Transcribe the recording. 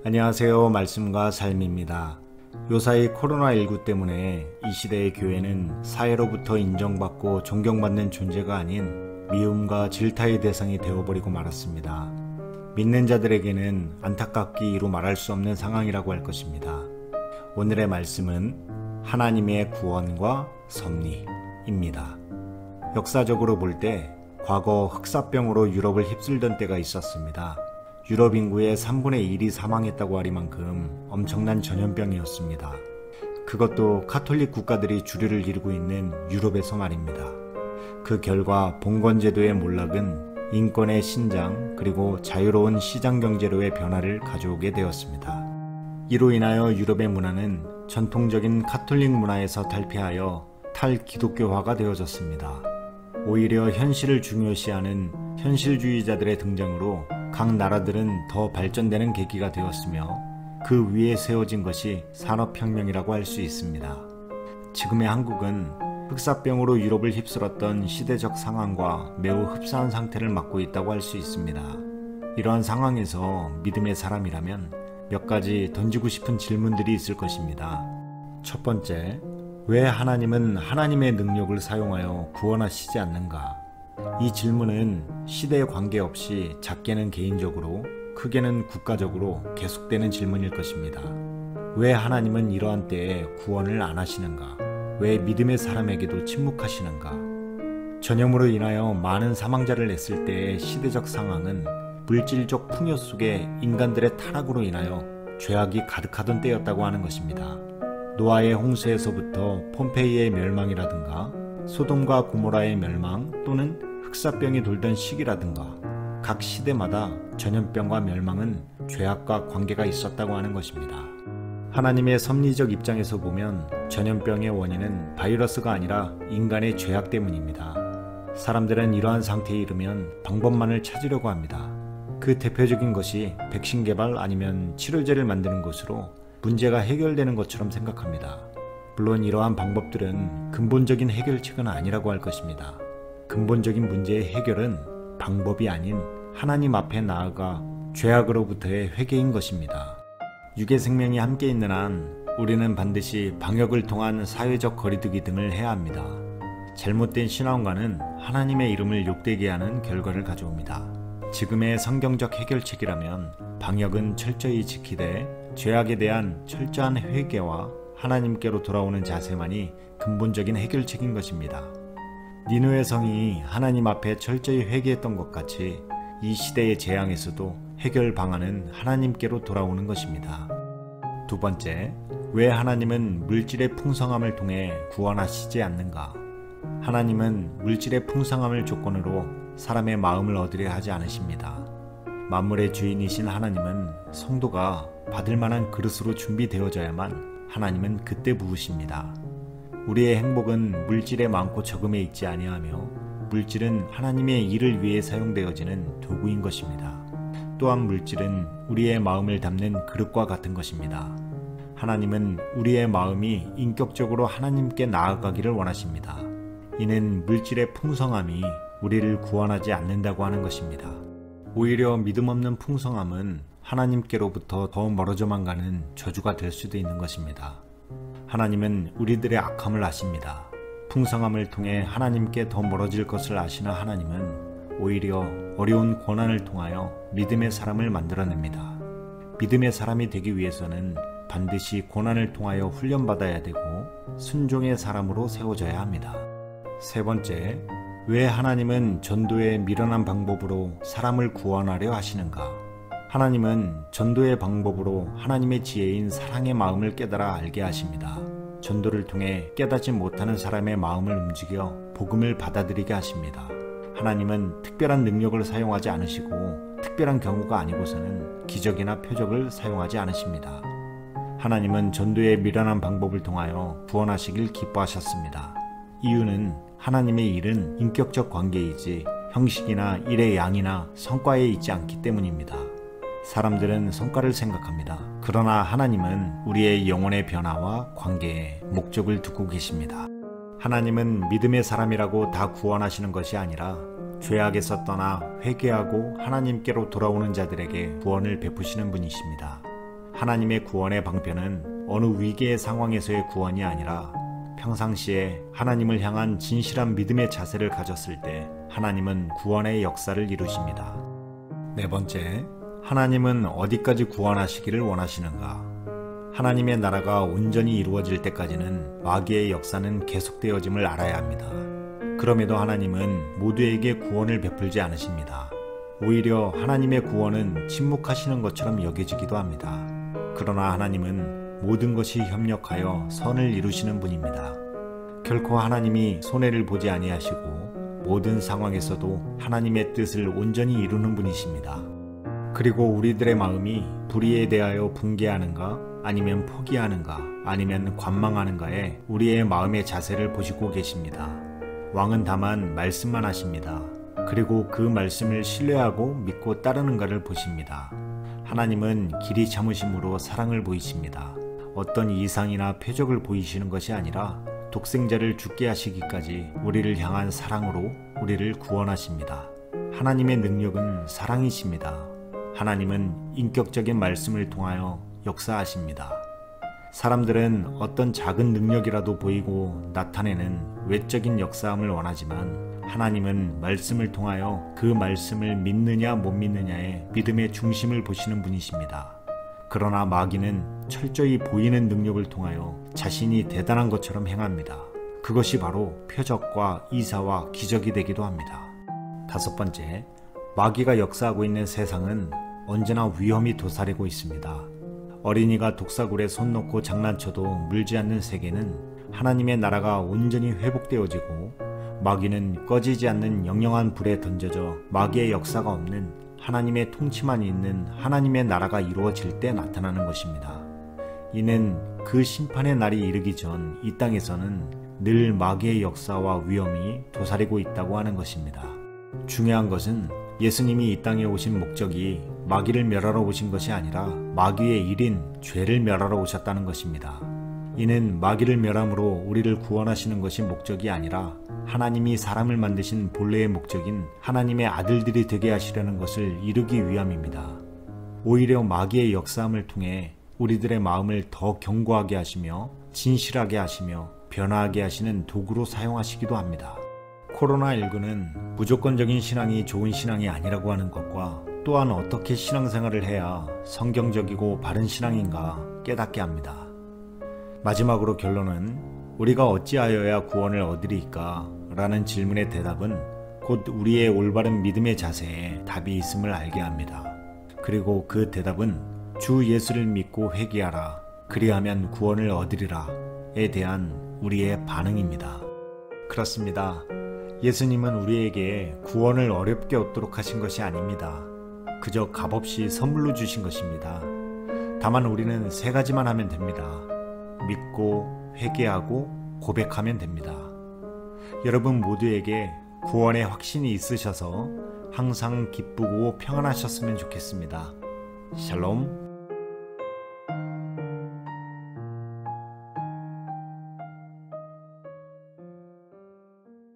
안녕하세요. 말씀과 삶입니다. 요사이 코로나19 때문에 이 시대의 교회는 사회로부터 인정받고 존경받는 존재가 아닌 미움과 질타의 대상이 되어버리고 말았습니다. 믿는 자들에게는 안타깝기 이루 말할 수 없는 상황이라고 할 것입니다. 오늘의 말씀은 하나님의 구원과 섭리입니다. 역사적으로 볼 때 과거 흑사병으로 유럽을 휩쓸던 때가 있었습니다. 유럽 인구의 3분의 1이 사망했다고 하리만큼 엄청난 전염병이었습니다. 그것도 카톨릭 국가들이 주류를 이루고 있는 유럽에서 말입니다. 그 결과 봉건제도의 몰락은 인권의 신장 그리고 자유로운 시장경제로의 변화를 가져오게 되었습니다. 이로 인하여 유럽의 문화는 전통적인 카톨릭 문화에서 탈피하여 탈기독교화가 되어졌습니다. 오히려 현실을 중요시하는 현실주의자들의 등장으로 각 나라들은 더 발전되는 계기가 되었으며 그 위에 세워진 것이 산업혁명이라고 할 수 있습니다. 지금의 한국은 흑사병으로 유럽을 휩쓸었던 시대적 상황과 매우 흡사한 상태를 맞고 있다고 할 수 있습니다. 이러한 상황에서 믿음의 사람이라면 몇 가지 던지고 싶은 질문들이 있을 것입니다. 첫 번째, 왜 하나님은 하나님의 능력을 사용하여 구원하시지 않는가? 이 질문은 시대에 관계없이 작게는 개인적으로, 크게는 국가적으로 계속되는 질문일 것입니다. 왜 하나님은 이러한 때에 구원을 안 하시는가? 왜 믿음의 사람에게도 침묵하시는가? 전염으로 인하여 많은 사망자를 냈을 때의 시대적 상황은 물질적 풍요 속에 인간들의 타락으로 인하여 죄악이 가득하던 때였다고 하는 것입니다. 노아의 홍수에서부터 폼페이의 멸망이라든가 소돔과 고모라의 멸망 또는 흑사병이 돌던 시기라든가 각 시대마다 전염병과 멸망은 죄악과 관계가 있었다고 하는 것입니다. 하나님의 섭리적 입장에서 보면 전염병의 원인은 바이러스가 아니라 인간의 죄악 때문입니다. 사람들은 이러한 상태에 이르면 방법만을 찾으려고 합니다. 그 대표적인 것이 백신 개발 아니면 치료제를 만드는 것으로 문제가 해결되는 것처럼 생각합니다. 물론 이러한 방법들은 근본적인 해결책은 아니라고 할 것입니다. 근본적인 문제의 해결은 방법이 아닌 하나님 앞에 나아가 죄악으로부터의 회개인 것입니다. 육의 생명이 함께 있는 한 우리는 반드시 방역을 통한 사회적 거리두기 등을 해야 합니다. 잘못된 신앙관은 하나님의 이름을 욕되게 하는 결과를 가져옵니다. 지금의 성경적 해결책이라면 방역은 철저히 지키되 죄악에 대한 철저한 회개와 하나님께로 돌아오는 자세만이 근본적인 해결책인 것입니다. 니느웨 성이 하나님 앞에 철저히 회개했던 것 같이 이 시대의 재앙에서도 해결 방안은 하나님께로 돌아오는 것입니다. 두 번째, 왜 하나님은 물질의 풍성함을 통해 구원하시지 않는가? 하나님은 물질의 풍성함을 조건으로 사람의 마음을 얻으려 하지 않으십니다. 만물의 주인이신 하나님은 성도가 받을 만한 그릇으로 준비되어져야만 하나님은 그때 부으십니다. 우리의 행복은 물질의 많고 적음에 있지 아니하며 물질은 하나님의 일을 위해 사용되어지는 도구인 것입니다. 또한 물질은 우리의 마음을 담는 그릇과 같은 것입니다. 하나님은 우리의 마음이 인격적으로 하나님께 나아가기를 원하십니다. 이는 물질의 풍성함이 우리를 구원하지 않는다고 하는 것입니다. 오히려 믿음 없는 풍성함은 하나님께로부터 더 멀어져만 가는 저주가 될 수도 있는 것입니다. 하나님은 우리들의 악함을 아십니다. 풍성함을 통해 하나님께 더 멀어질 것을 아시는 하나님은 오히려 어려운 고난을 통하여 믿음의 사람을 만들어냅니다. 믿음의 사람이 되기 위해서는 반드시 고난을 통하여 훈련받아야 되고 순종의 사람으로 세워져야 합니다. 세 번째, 왜 하나님은 전도의 미련한 방법으로 사람을 구원하려 하시는가? 하나님은 전도의 방법으로 하나님의 지혜인 사랑의 마음을 깨달아 알게 하십니다. 전도를 통해 깨닫지 못하는 사람의 마음을 움직여 복음을 받아들이게 하십니다. 하나님은 특별한 능력을 사용하지 않으시고 특별한 경우가 아니고서는 기적이나 표적을 사용하지 않으십니다. 하나님은 전도의 미련한 방법을 통하여 구원하시길 기뻐하셨습니다. 이유는 하나님의 일은 인격적 관계이지 형식이나 일의 양이나 성과에 있지 않기 때문입니다. 사람들은 성과를 생각합니다. 그러나 하나님은 우리의 영혼의 변화와 관계에 목적을 두고 계십니다. 하나님은 믿음의 사람이라고 다 구원하시는 것이 아니라 죄악에서 떠나 회개하고 하나님께로 돌아오는 자들에게 구원을 베푸시는 분이십니다. 하나님의 구원의 방편은 어느 위기의 상황에서의 구원이 아니라 평상시에 하나님을 향한 진실한 믿음의 자세를 가졌을 때 하나님은 구원의 역사를 이루십니다. 네 번째, 하나님은 어디까지 구원하시기를 원하시는가? 하나님의 나라가 온전히 이루어질 때까지는 마귀의 역사는 계속되어짐을 알아야 합니다. 그럼에도 하나님은 모두에게 구원을 베풀지 않으십니다. 오히려 하나님의 구원은 침묵하시는 것처럼 여겨지기도 합니다. 그러나 하나님은 모든 것이 협력하여 선을 이루시는 분입니다. 결코 하나님이 손해를 보지 아니하시고 모든 상황에서도 하나님의 뜻을 온전히 이루는 분이십니다. 그리고 우리들의 마음이 불의에 대하여 붕괴하는가 아니면 포기하는가 아니면 관망하는가에 우리의 마음의 자세를 보시고 계십니다. 왕은 다만 말씀만 하십니다. 그리고 그 말씀을 신뢰하고 믿고 따르는가를 보십니다. 하나님은 길이 참으심으로 사랑을 보이십니다. 어떤 이상이나 표적을 보이시는 것이 아니라 독생자를 죽게 하시기까지 우리를 향한 사랑으로 우리를 구원하십니다. 하나님의 능력은 사랑이십니다. 하나님은 인격적인 말씀을 통하여 역사하십니다. 사람들은 어떤 작은 능력이라도 보이고 나타내는 외적인 역사함을 원하지만 하나님은 말씀을 통하여 그 말씀을 믿느냐 못 믿느냐의 믿음의 중심을 보시는 분이십니다. 그러나 마귀는 철저히 보이는 능력을 통하여 자신이 대단한 것처럼 행합니다. 그것이 바로 표적과 이사와 기적이 되기도 합니다. 다섯 번째, 마귀가 역사하고 있는 세상은 언제나 위험이 도사리고 있습니다. 어린이가 독사굴에 손 놓고 장난쳐도 물지 않는 세계는 하나님의 나라가 온전히 회복되어지고 마귀는 꺼지지 않는 영영한 불에 던져져 마귀의 역사가 없는 하나님의 통치만 있는 하나님의 나라가 이루어질 때 나타나는 것입니다. 이는 그 심판의 날이 이르기 전 이 땅에서는 늘 마귀의 역사와 위험이 도사리고 있다고 하는 것입니다. 중요한 것은 예수님이 이 땅에 오신 목적이 마귀를 멸하러 오신 것이 아니라 마귀의 일인 죄를 멸하러 오셨다는 것입니다. 이는 마귀를 멸함으로 우리를 구원하시는 것이 목적이 아니라 하나님이 사람을 만드신 본래의 목적인 하나님의 아들들이 되게 하시려는 것을 이루기 위함입니다. 오히려 마귀의 역사함을 통해 우리들의 마음을 더 견고하게 하시며 진실하게 하시며 변화하게 하시는 도구로 사용하시기도 합니다. 코로나19는 무조건적인 신앙이 좋은 신앙이 아니라고 하는 것과 또한 어떻게 신앙생활을 해야 성경적이고 바른 신앙인가 깨닫게 합니다. 마지막으로 결론은 우리가 어찌하여야 구원을 얻으리까? 라는 질문의 대답은 곧 우리의 올바른 믿음의 자세에 답이 있음을 알게 합니다. 그리고 그 대답은 주 예수를 믿고 회개하라. 그리하면 구원을 얻으리라. 에 대한 우리의 반응입니다. 그렇습니다. 예수님은 우리에게 구원을 어렵게 얻도록 하신 것이 아닙니다. 그저 값없이 선물로 주신 것입니다. 다만 우리는 세 가지만 하면 됩니다. 믿고 회개하고 고백하면 됩니다. 여러분 모두에게 구원의 확신이 있으셔서 항상 기쁘고 평안하셨으면 좋겠습니다. 샬롬.